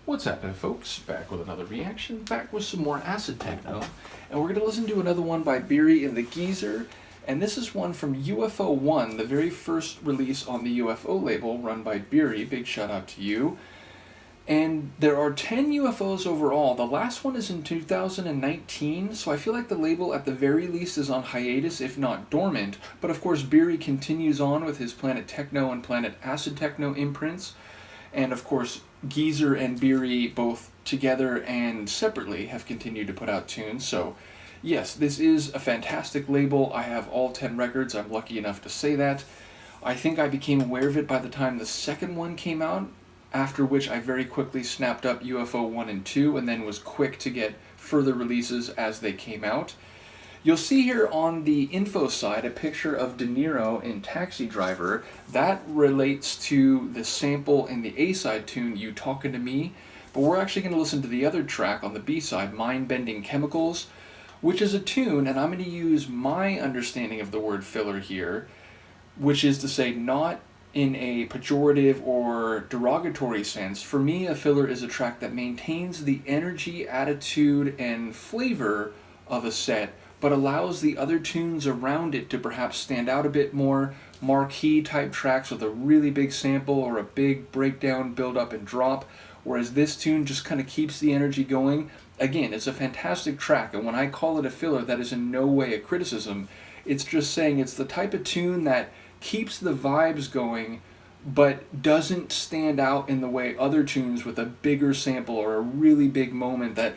What's happening, folks? Back with another reaction, back with some more acid-techno, and we're going to listen to another one by Biri the Geezer, and this is one from UFO 1, the very first release on the UFO label run by Biri. Big shout out to you. And there are 10 UFOs overall. The last one is in 2019, so I feel like the label at the very least is on hiatus, if not dormant. But of course, Biri continues on with his Planet Techno and Planet Acid-techno imprints. And of course, Geezer and Biri, both together and separately, have continued to put out tunes. So yes, this is a fantastic label. I have all 10 records. I'm lucky enough to say that. I think I became aware of it by the time the second one came out, after which I very quickly snapped up UFO 1 and 2 and then was quick to get further releases as they came out. You'll see here on the info side a picture of De Niro in Taxi Driver. That relates to the sample in the A-side tune, You Talkin' to Me, but we're actually going to listen to the other track on the B-side, Mind-Bending Chemicals, which is a tune, and I'm going to use my understanding of the word filler here, which is to say not in a pejorative or derogatory sense. For me, a filler is a track that maintains the energy, attitude, and flavor of a set, but allows the other tunes around it to perhaps stand out a bit more. Marquee type tracks with a really big sample or a big breakdown, build up and drop, whereas this tune just kind of keeps the energy going. Again, it's a fantastic track, and when I call it a filler, that is in no way a criticism. It's just saying it's the type of tune that keeps the vibes going, but doesn't stand out in the way other tunes with a bigger sample or a really big moment that,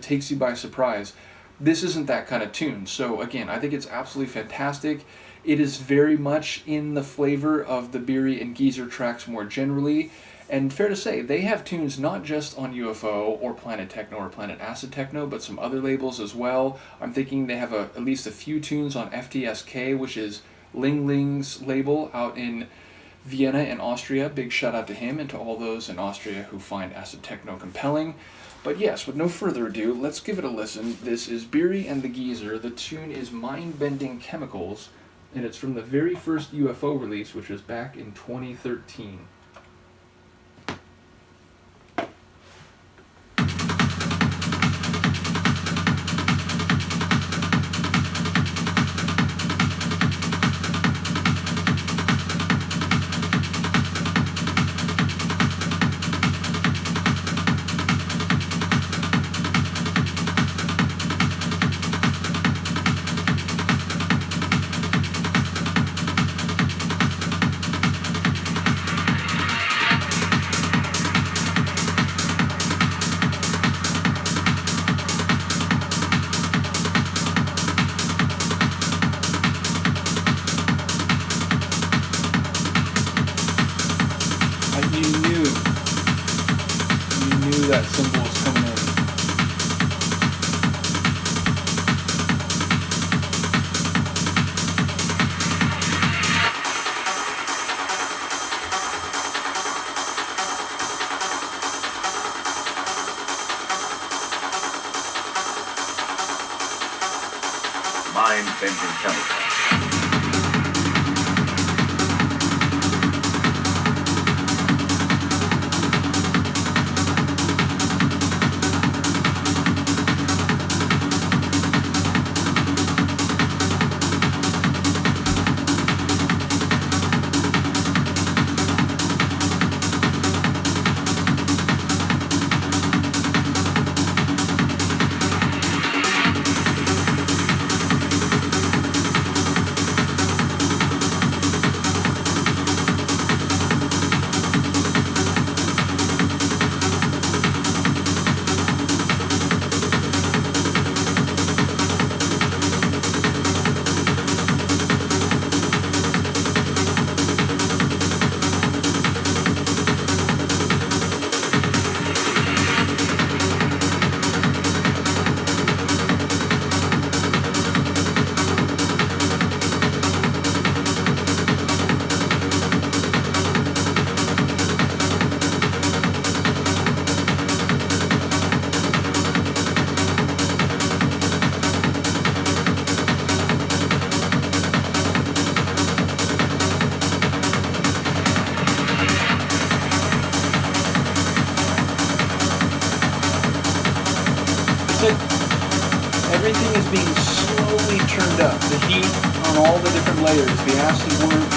takes you by surprise. This isn't that kind of tune. So again, I think it's absolutely fantastic. It is very much in the flavor of the Biri and Geezer tracks more generally. And fair to say, they have tunes not just on UFO or Planet Techno or Planet Acid-techno, but some other labels as well. I'm thinking they have at least a few tunes on FTSK, which is Ling Ling's label out in Vienna in Austria. Big shout out to him and to all those in Austria who find acid-techno compelling. But yes, with no further ado, let's give it a listen. This is Biri and the Geezer. The tune is Mind-Bending Chemicals, and it's from the very first UFO release, which was back in 2013. That symbol is coming in. Mind-bending chemicals. like everything is being slowly turned up. The heat on all the different layers, the acid work.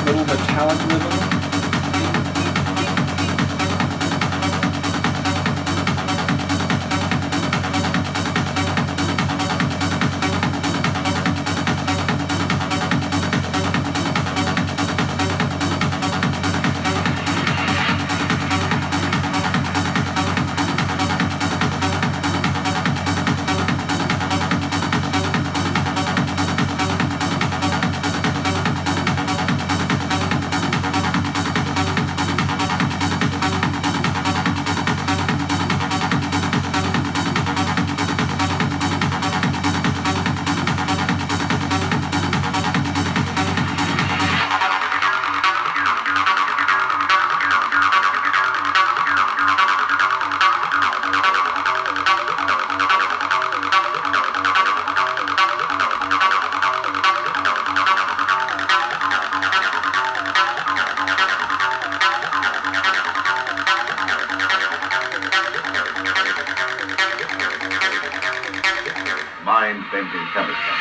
Little metallic rhythm. Mind-bending chemistry.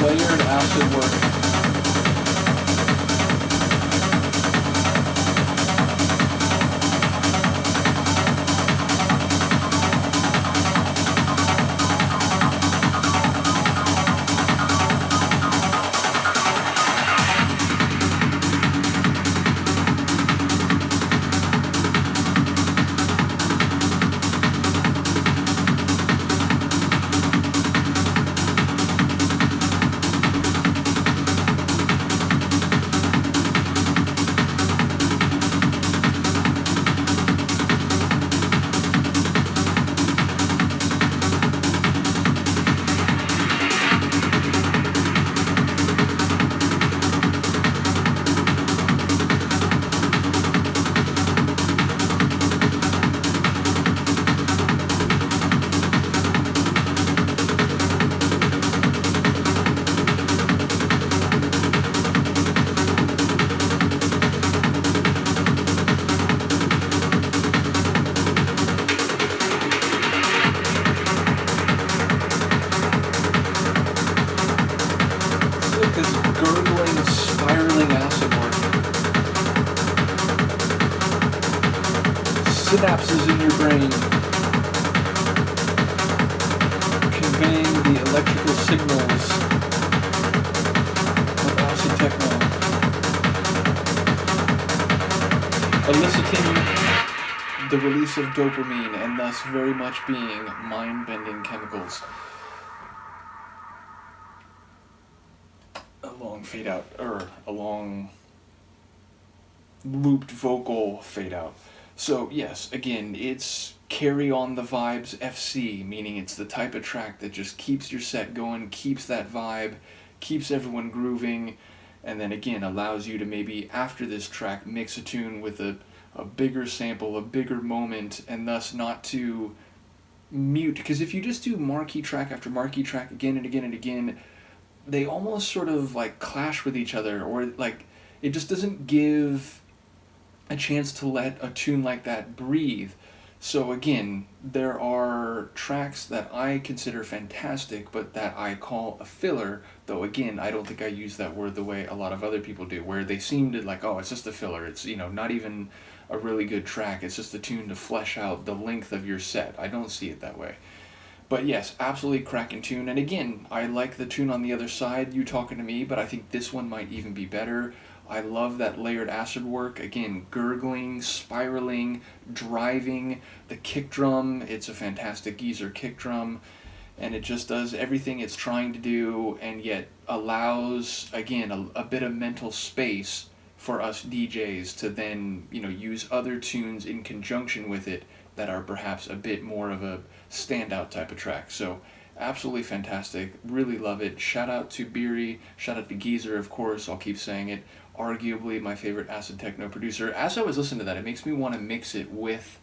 Layered acid work. This gurgling, spiraling acid work. Synapses in your brain conveying the electrical signals of acid-techno, eliciting the release of dopamine and thus very much being mind-bending chemicals. A long fade out, or a long looped vocal fade out. So yes, again, it's carry on the vibes FC, meaning it's the type of track that just keeps your set going, keeps that vibe, keeps everyone grooving, and then again allows you to maybe after this track mix a tune with a bigger sample, a bigger moment, and thus not to mute. Because if you just do marquee track after marquee track again and again and again, they almost sort of like clash with each other, or like it just doesn't give a chance to let a tune like that breathe. So again, there are tracks that I consider fantastic, but that I call a filler, though again, I don't think I use that word the way a lot of other people do, where they seem to like, oh, it's just a filler, it's, not even a really good track, it's just a tune to flesh out the length of your set. I don't see it that way. But yes, absolutely cracking tune. And again, I like the tune on the other side, You Talking to Me, but I think this one might even be better. I love that layered acid work. Again, gurgling, spiraling, driving. The kick drum, it's a fantastic Geezer kick drum. And it just does everything it's trying to do and yet allows, again, a bit of mental space for us DJs to then, use other tunes in conjunction with it that are perhaps a bit more of a standout type of track. So absolutely fantastic. Really love it. Shout out to Biri. Shout out to Geezer, of course. I'll keep saying it. Arguably my favorite acid techno producer. As I was listening to that, it makes me want to mix it with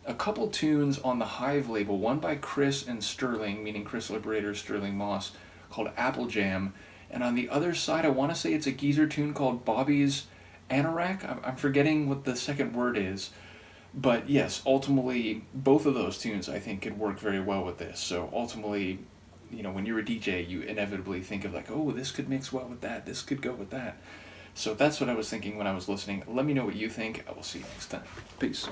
a couple tunes on the Hive label, one by Chris and Sterling, meaning Chris Liberator, Sterling Moss, called Apple Jam. And on the other side, I want to say it's a Geezer tune called Bobby's Anorak. I'm forgetting what the second word is. But yes, ultimately, both of those tunes I think could work very well with this. So ultimately, when you're a DJ, you inevitably think of like, oh, this could mix well with that, this could go with that. So that's what I was thinking when I was listening. Let me know what you think. I will see you next time. Peace.